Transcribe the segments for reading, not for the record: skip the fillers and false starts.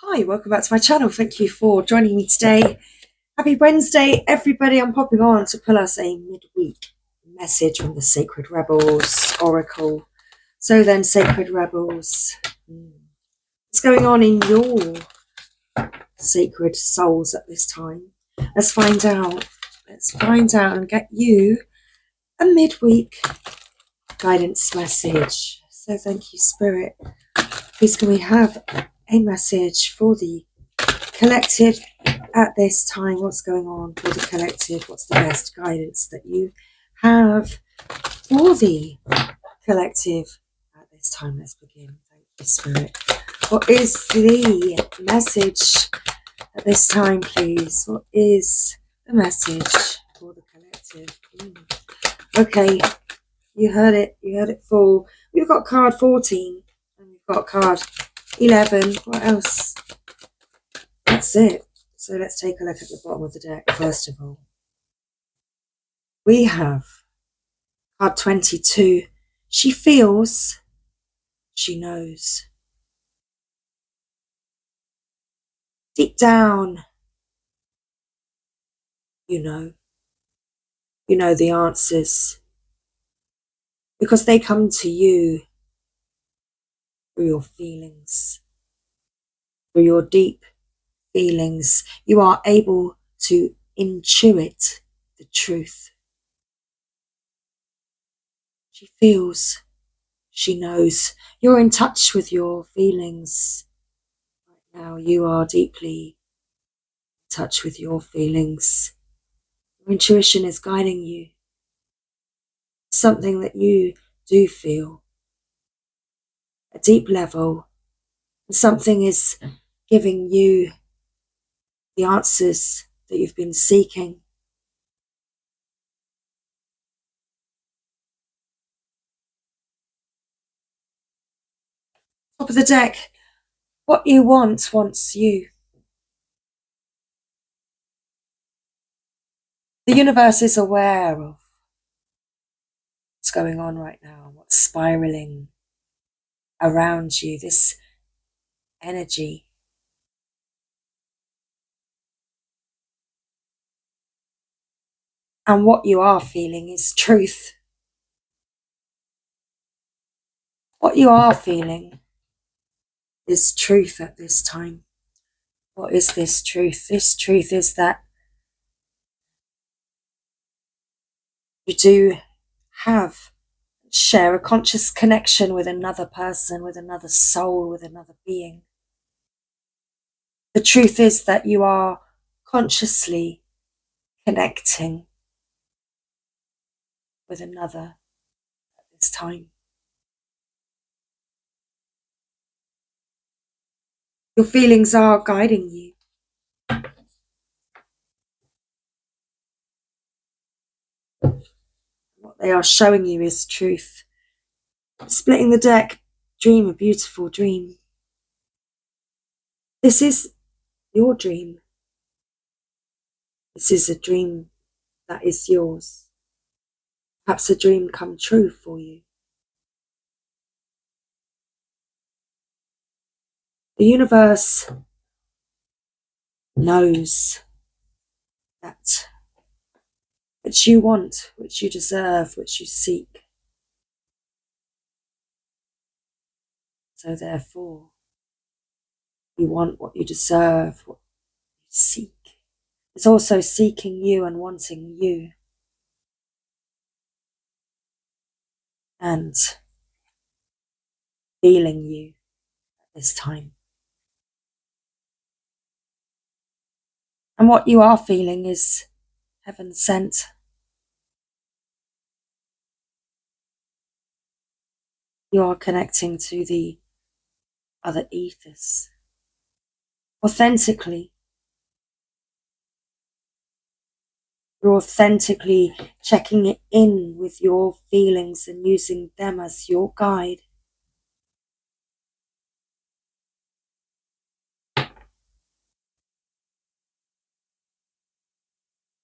Hi, welcome back to my channel. Thank you for joining me today. Happy Wednesday, everybody. I'm popping on to pull us a midweek message from the Sacred Rebels Oracle. So then, Sacred Rebels, what's going on in your sacred souls at this time? Let's find out. Let's find out and get you a midweek guidance message. So thank you, Spirit. Please can we have a message for the collective at this time? What's going on for the collective? What's the best guidance that you have for the collective at this time? Let's begin. Thank you, Spirit. What is the message at this time, please? What is the message for the collective? Okay, you heard it fall. We've got card 14 and we've got card 11. What else? That's it. So let's take a look at the bottom of the deck first of all. We have card 22. She feels, she knows. Deep down, you know the answers because they come to you through your feelings, through your deep feelings. You are able to intuit the truth. She feels, she knows. You're in touch with your feelings. Right now you are deeply in touch with your feelings. Your intuition is guiding you. Something that you do feel. A deep level. Something is giving you the answers that you've been seeking. Top of the deck. What you want wants you. The universe is aware of what's going on right now, what's spiraling around you, this energy. And what you are feeling is truth. What you are feeling is truth at this time. What is this truth? This truth is that you do share a conscious connection with another person, with another soul, with another being. The truth is that you are consciously connecting with another at this time. Your feelings are guiding you. What they are showing you is truth. Splitting the deck, dream a beautiful dream. This is your dream. This is a dream that is yours. Perhaps a dream come true for you. The universe knows that which you want, which you deserve, which you seek. So therefore, you want what you deserve, what you seek. It's also seeking you and wanting you. And feeling you at this time. And what you are feeling is heaven sent. You are connecting to the other ethers authentically. You're authentically checking it in with your feelings and using them as your guide.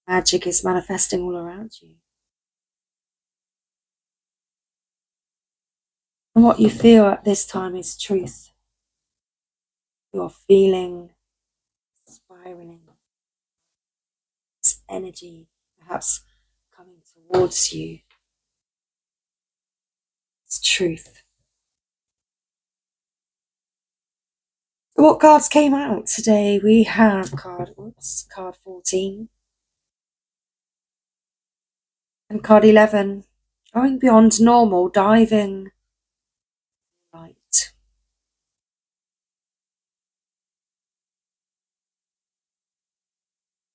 Magic is manifesting all around you. And what you feel at this time is truth. You are feeling spiraling. This energy perhaps coming towards you. It's truth. What cards came out today? We have card 14 and card 11. Going beyond normal, diving light.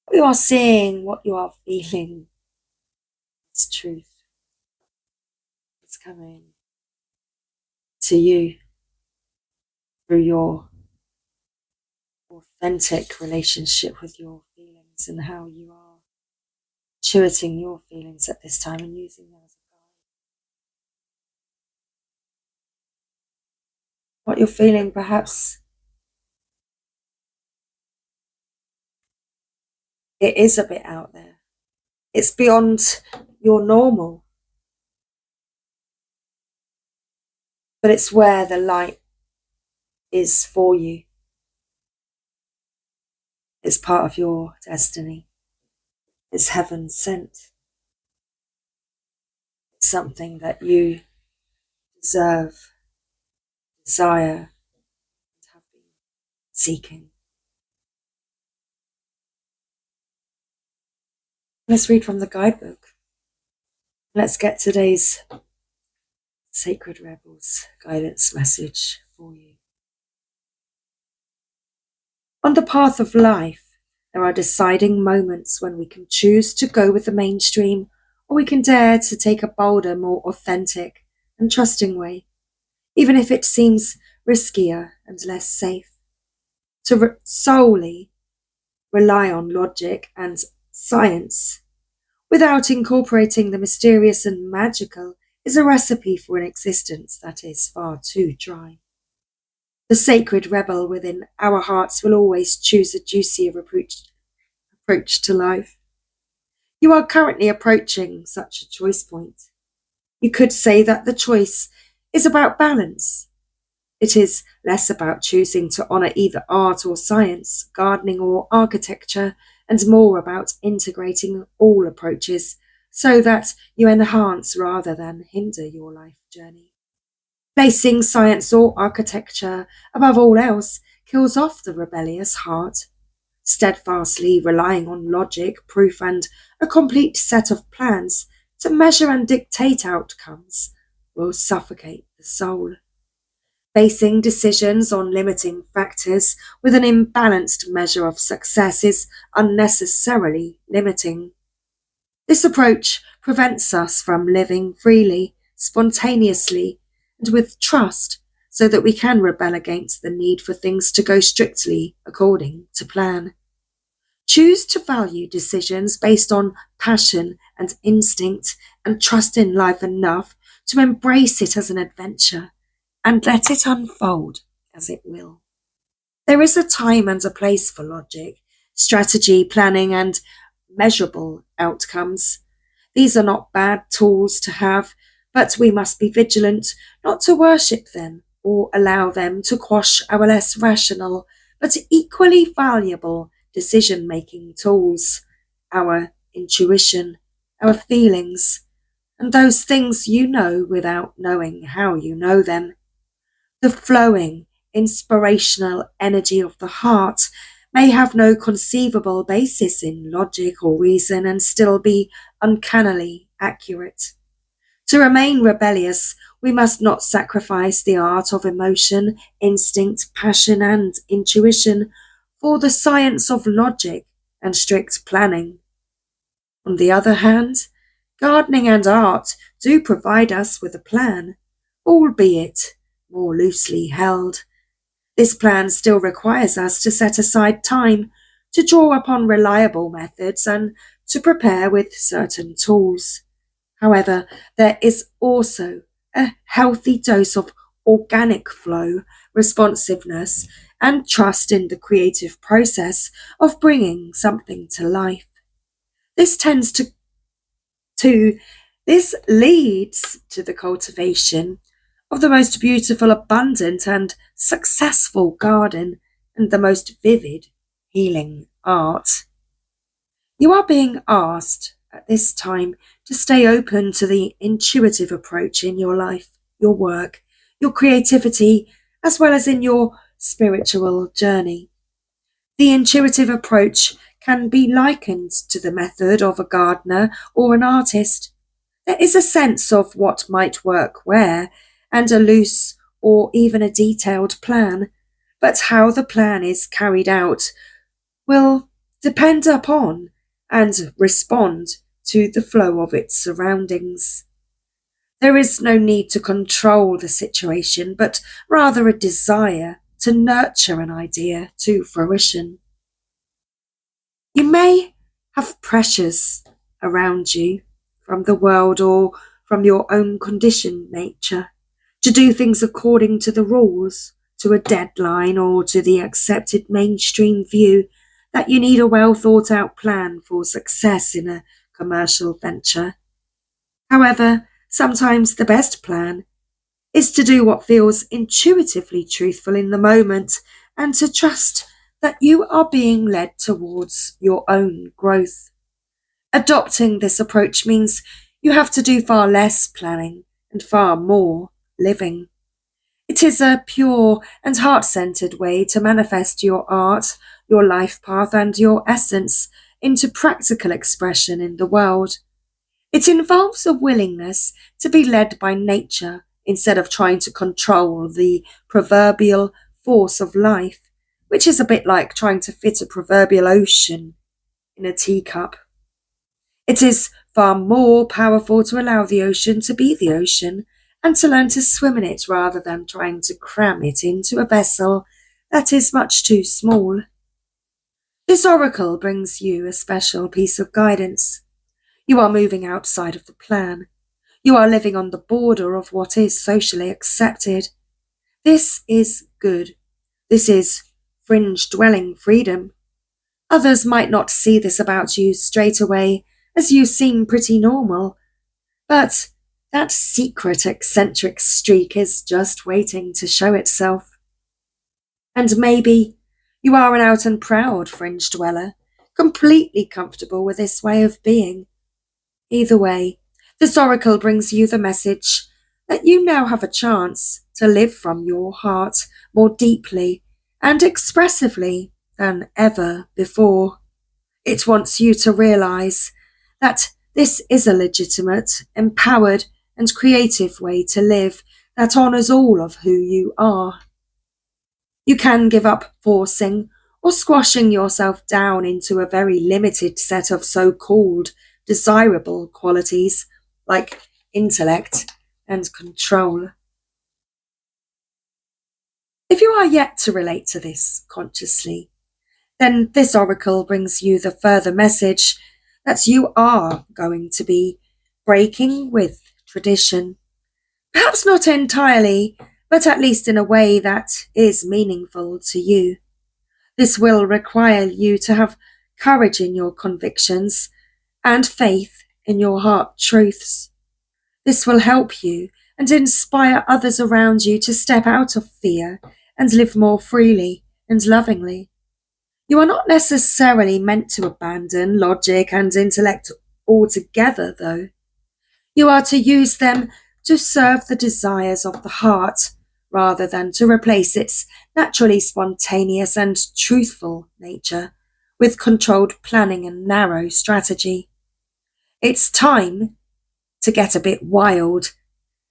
What you are seeing, what you are feeling, it's truth. It's coming to you through your authentic relationship with your feelings and how you are intuiting your feelings at this time and using them as a guide. What you're feeling, perhaps it is a bit out there. It's beyond your normal. But it's where the light is for you. It's part of your destiny. It's heaven sent. It's something that you deserve, desire, and have been seeking. Let's read from the guidebook. Let's get today's Sacred Rebels guidance message for you. On the path of life, there are deciding moments when we can choose to go with the mainstream, or we can dare to take a bolder, more authentic and trusting way, even if it seems riskier and less safe. To solely rely on logic and science without incorporating the mysterious and magical is a recipe for an existence that is far too dry. The sacred rebel within our hearts will always choose a juicier approach to life. You are currently approaching such a choice point. You could say that the choice is about balance. It is less about choosing to honour either art or science, gardening or architecture, and more about integrating all approaches so that you enhance rather than hinder your life journey. Placing science or architecture above all else kills off the rebellious heart. Steadfastly relying on logic, proof, and a complete set of plans to measure and dictate outcomes will suffocate the soul. Basing decisions on limiting factors with an imbalanced measure of success is unnecessarily limiting. This approach prevents us from living freely, spontaneously, and with trust so that we can rebel against the need for things to go strictly according to plan. Choose to value decisions based on passion and instinct and trust in life enough to embrace it as an adventure and let it unfold as it will. There is a time and a place for logic, strategy, planning, and measurable outcomes. These are not bad tools to have, but we must be vigilant not to worship them or allow them to quash our less rational but equally valuable decision-making tools, our intuition, our feelings, and those things you know without knowing how you know them. The flowing, inspirational energy of the heart may have no conceivable basis in logic or reason and still be uncannily accurate. To remain rebellious, we must not sacrifice the art of emotion, instinct, passion, and intuition for the science of logic and strict planning. On the other hand, gardening and art do provide us with a plan, albeit more loosely held. This plan still requires us to set aside time to draw upon reliable methods and to prepare with certain tools. However, there is also a healthy dose of organic flow, responsiveness, and trust in the creative process of bringing something to life. This this leads to the cultivation of the most beautiful, abundant, and successful garden and the most vivid healing art. You are being asked at this time to stay open to the intuitive approach in your life, your work, your creativity, as well as in your spiritual journey. The intuitive approach can be likened to the method of a gardener or an artist. There is a sense of what might work where, and a loose or even a detailed plan, but how the plan is carried out will depend upon and respond to the flow of its surroundings. There is no need to control the situation, but rather a desire to nurture an idea to fruition. You may have pressures around you from the world or from your own conditioned nature to do things according to the rules, to a deadline, or to the accepted mainstream view that you need a well thought out plan for success in a commercial venture. However, sometimes the best plan is to do what feels intuitively truthful in the moment and to trust that you are being led towards your own growth. Adopting this approach means you have to do far less planning and far more living. It is a pure and heart-centered way to manifest your art, your life path, and your essence into practical expression in the world. It involves a willingness to be led by nature instead of trying to control the proverbial force of life, which is a bit like trying to fit a proverbial ocean in a teacup. It is far more powerful to allow the ocean to be the ocean and to learn to swim in it rather than trying to cram it into a vessel that is much too small. This oracle brings you a special piece of guidance. You are moving outside of the plan. You are living on the border of what is socially accepted. This is good. This is fringe-dwelling freedom. Others might not see this about you straight away, as you seem pretty normal, but that secret eccentric streak is just waiting to show itself. And maybe you are an out and proud fringe dweller, completely comfortable with this way of being. Either way, this oracle brings you the message that you now have a chance to live from your heart more deeply and expressively than ever before. It wants you to realize that this is a legitimate, empowered, and creative way to live that honors all of who you are. You can give up forcing or squashing yourself down into a very limited set of so-called desirable qualities like intellect and control. If you are yet to relate to this consciously, then this oracle brings you the further message that you are going to be breaking with tradition. Perhaps not entirely, but at least in a way that is meaningful to you. This will require you to have courage in your convictions and faith in your heart truths. This will help you and inspire others around you to step out of fear and live more freely and lovingly. You are not necessarily meant to abandon logic and intellect altogether, though. You are to use them to serve the desires of the heart, rather than to replace its naturally spontaneous and truthful nature with controlled planning and narrow strategy. It's time to get a bit wild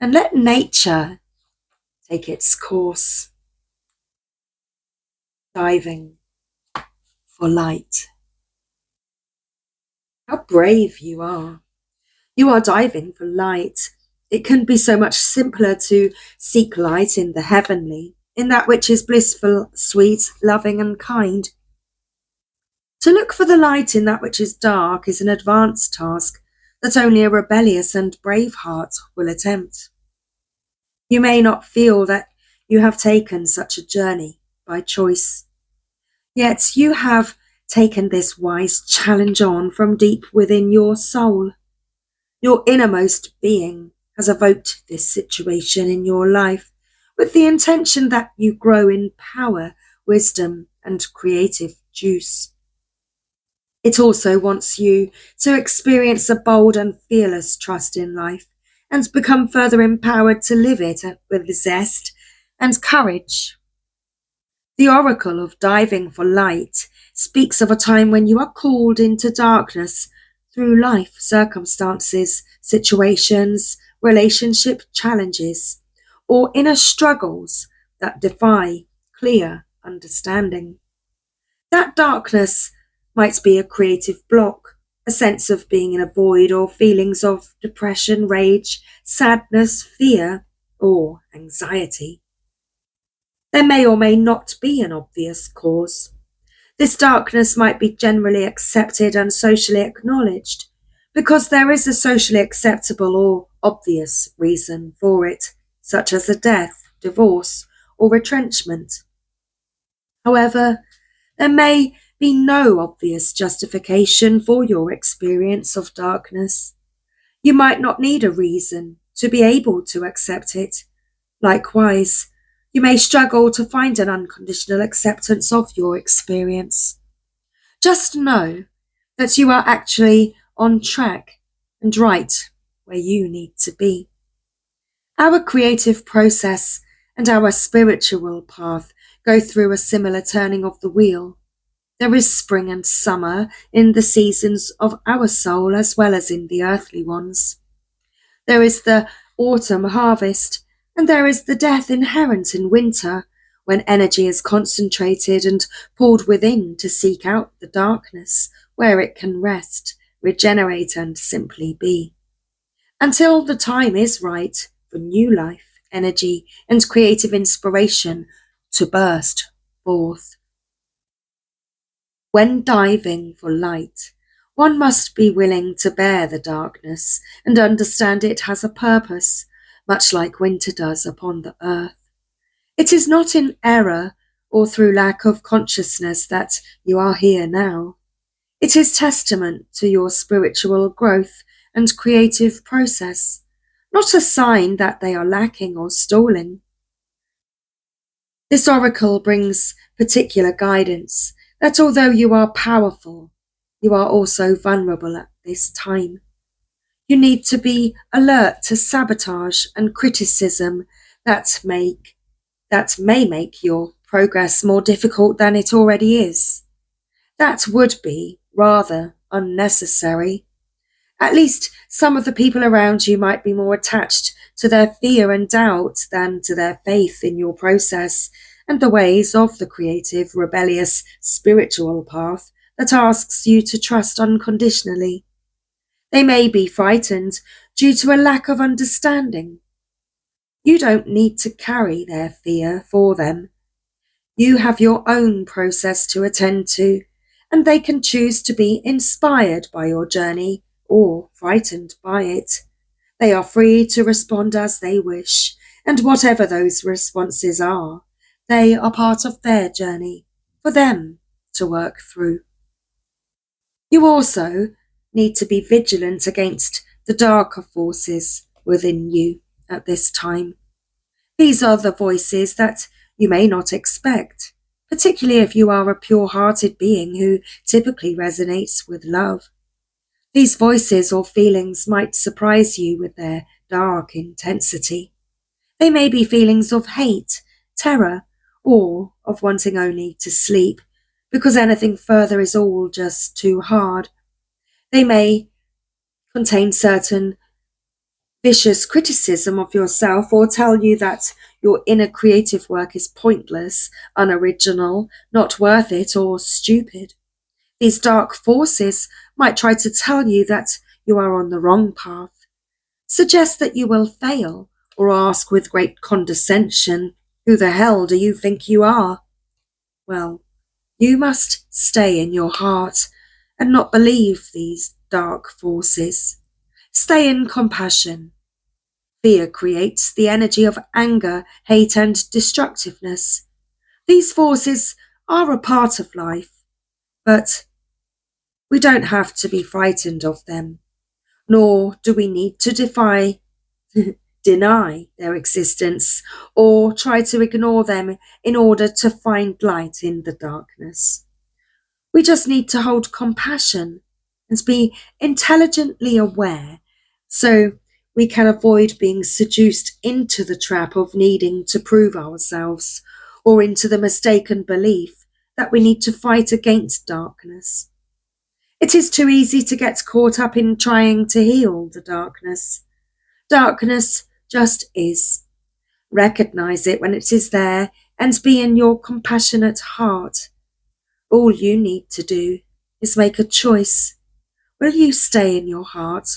and let nature take its course. Diving for light. How brave you are. You are diving for light. It can be so much simpler to seek light in the heavenly, in that which is blissful, sweet, loving, and kind. To look for the light in that which is dark is an advanced task that only a rebellious and brave heart will attempt. You may not feel that you have taken such a journey by choice, yet you have taken this wise challenge on from deep within your soul. Your innermost being has evoked this situation in your life with the intention that you grow in power, wisdom, and creative juice. It also wants you to experience a bold and fearless trust in life and become further empowered to live it with zest and courage. The oracle of diving for light speaks of a time when you are called into darkness through life circumstances, situations, relationship challenges, or inner struggles that defy clear understanding. That darkness might be a creative block, a sense of being in a void, or feelings of depression, rage, sadness, fear, or anxiety. There may or may not be an obvious cause. This darkness might be generally accepted and socially acknowledged because there is a socially acceptable or obvious reason for it, such as a death, divorce, or retrenchment. However, there may be no obvious justification for your experience of darkness. You might not need a reason to be able to accept it. Likewise, you may struggle to find an unconditional acceptance of your experience. Just know that you are actually on track and right where you need to be. Our creative process and our spiritual path go through a similar turning of the wheel. There is spring and summer in the seasons of our soul as well as in the earthly ones. There is the autumn harvest, and there is the death inherent in winter, when energy is concentrated and pulled within to seek out the darkness, where it can rest, regenerate, and simply be. Until the time is right for new life, energy, and creative inspiration to burst forth. When diving for light, one must be willing to bear the darkness and understand it has a purpose, much like winter does upon the earth. It is not in error or through lack of consciousness that you are here now. It is testament to your spiritual growth and creative process, not a sign that they are lacking or stalling. This oracle brings particular guidance that although you are powerful, you are also vulnerable at this time. You need to be alert to sabotage and criticism that may make your progress more difficult than it already is. That would be rather unnecessary. At least some of the people around you might be more attached to their fear and doubt than to their faith in your process and the ways of the creative, rebellious, spiritual path that asks you to trust unconditionally. They may be frightened due to a lack of understanding. You don't need to carry their fear for them. You have your own process to attend to, and they can choose to be inspired by your journey or frightened by it. They are free to respond as they wish, and whatever those responses are, they are part of their journey for them to work through. You also need to be vigilant against the darker forces within you at this time. These are the voices that you may not expect, particularly if you are a pure-hearted being who typically resonates with love. These voices or feelings might surprise you with their dark intensity. They may be feelings of hate, terror, or of wanting only to sleep, because anything further is all just too hard. They may contain certain vicious criticism of yourself or tell you that your inner creative work is pointless, unoriginal, not worth it, or stupid. These dark forces might try to tell you that you are on the wrong path, suggest that you will fail, or ask with great condescension, "Who the hell do you think you are?" Well, you must stay in your heart and not believe these dark forces. Stay in compassion. Fear creates the energy of anger, hate, and destructiveness. These forces are a part of life, but we don't have to be frightened of them, nor do we need to deny their existence or try to ignore them in order to find light in the darkness. We just need to hold compassion and be intelligently aware so we can avoid being seduced into the trap of needing to prove ourselves or into the mistaken belief that we need to fight against darkness. It is too easy to get caught up in trying to heal the darkness. Darkness just is. Recognize it when it is there and be in your compassionate heart. All you need to do is make a choice. Will you stay in your heart,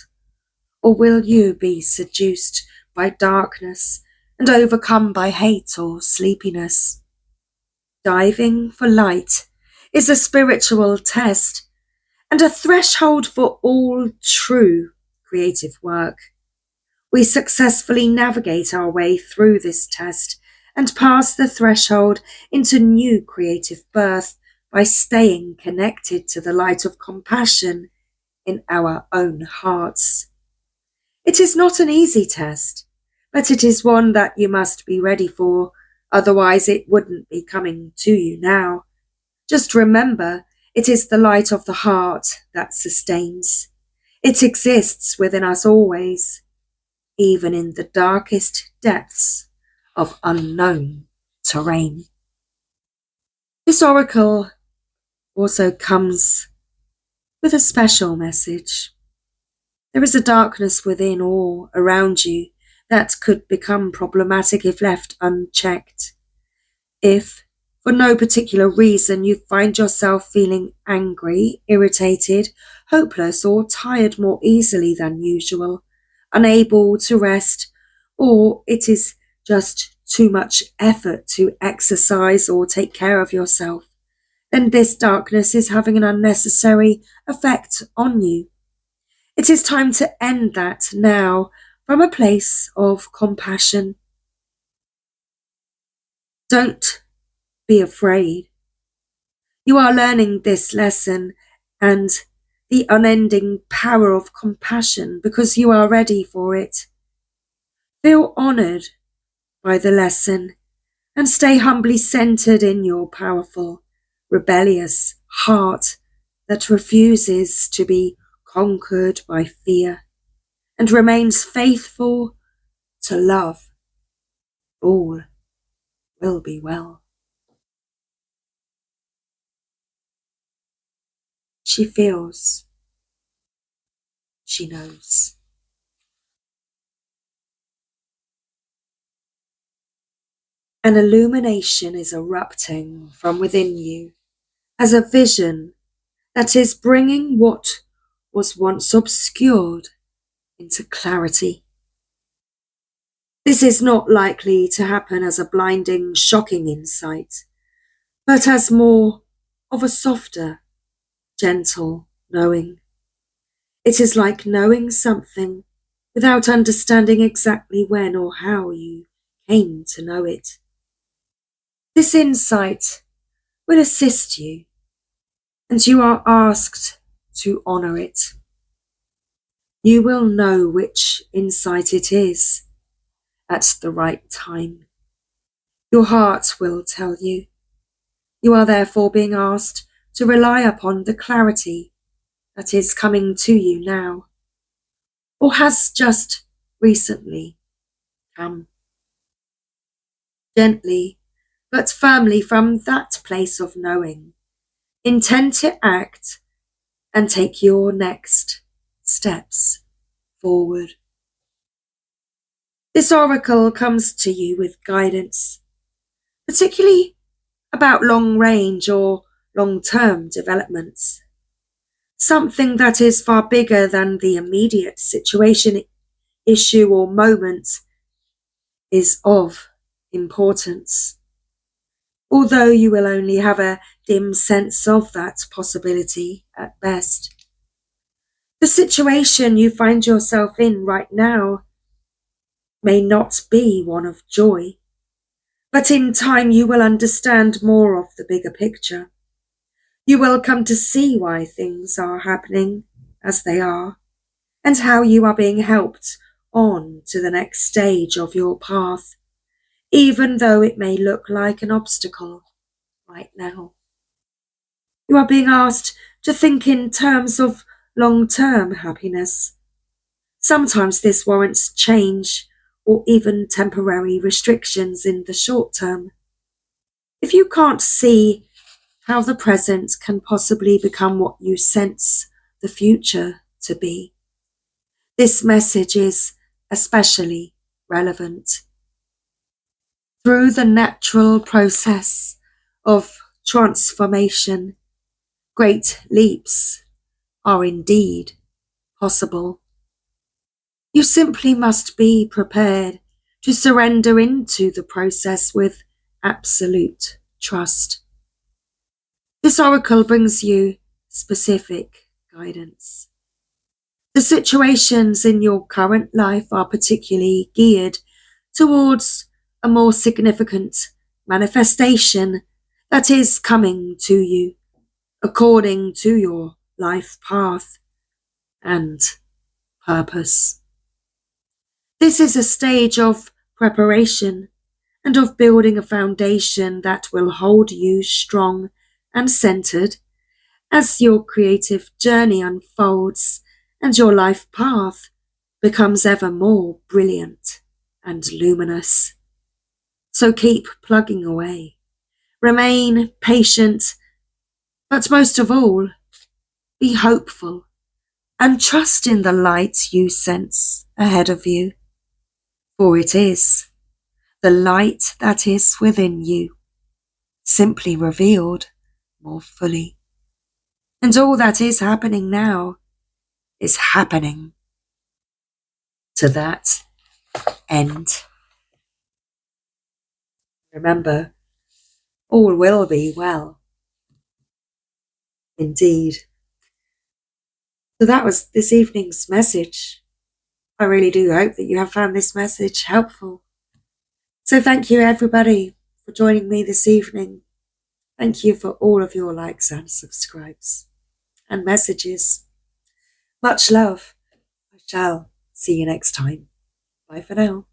or will you be seduced by darkness and overcome by hate or sleepiness? Diving for light is a spiritual test and a threshold for all true creative work. We successfully navigate our way through this test and pass the threshold into new creative birth by staying connected to the light of compassion in our own hearts. It is not an easy test, but it is one that you must be ready for, otherwise it wouldn't be coming to you now. Just remember, it is the light of the heart that sustains. It exists within us always, even in the darkest depths of unknown terrain. This oracle also comes with a special message. There is a darkness within or around you that could become problematic if left unchecked. If, for no particular reason, you find yourself feeling angry, irritated, hopeless, or tired more easily than usual, unable to rest, or it is just too much effort to exercise or take care of yourself, then this darkness is having an unnecessary effect on you. It is time to end that now from a place of compassion. Don't be afraid. You are learning this lesson and the unending power of compassion because you are ready for it. Feel honored by the lesson and stay humbly centered in your powerful, rebellious heart that refuses to be conquered by fear and remains faithful to love. All will be well. She feels. She knows. An illumination is erupting from within you as a vision that is bringing what was once obscured into clarity. This is not likely to happen as a blinding, shocking insight, but as more of a softer, gentle knowing. It is like knowing something without understanding exactly when or how you came to know it. This insight will assist you, and you are asked to honor it. You will know which insight it is at the right time. Your heart will tell you. You are therefore being asked to rely upon the clarity that is coming to you now, or has just recently come. Gently, but firmly from that place of knowing, intend to act and take your next steps forward. This oracle comes to you with guidance, particularly about long-range or long-term developments. Something that is far bigger than the immediate situation, issue, or moment is of importance. Although you will only have a dim sense of that possibility at best. The situation you find yourself in right now may not be one of joy, but in time you will understand more of the bigger picture. You will come to see why things are happening as they are, and how you are being helped on to the next stage of your path, even though it may look like an obstacle right now. You are being asked to think in terms of long-term happiness. Sometimes this warrants change or even temporary restrictions in the short term. If you can't see how the present can possibly become what you sense the future to be, this message is especially relevant. Through the natural process of transformation, great leaps are indeed possible. You simply must be prepared to surrender into the process with absolute trust. This oracle brings you specific guidance. The situations in your current life are particularly geared towards a more significant manifestation that is coming to you according to your life path and purpose. This is a stage of preparation and of building a foundation that will hold you strong and centered as your creative journey unfolds and your life path becomes ever more brilliant and luminous. So keep plugging away. Remain patient, but most of all, be hopeful and trust in the light you sense ahead of you. For it is the light that is within you, simply revealed more fully. And all that is happening now is happening to that end. Remember, all will be well. Indeed. So that was this evening's message. I really do hope that you have found this message helpful. So thank you everybody for joining me this evening. Thank you for all of your likes and subscribes and messages. Much love. I shall see you next time. Bye for now.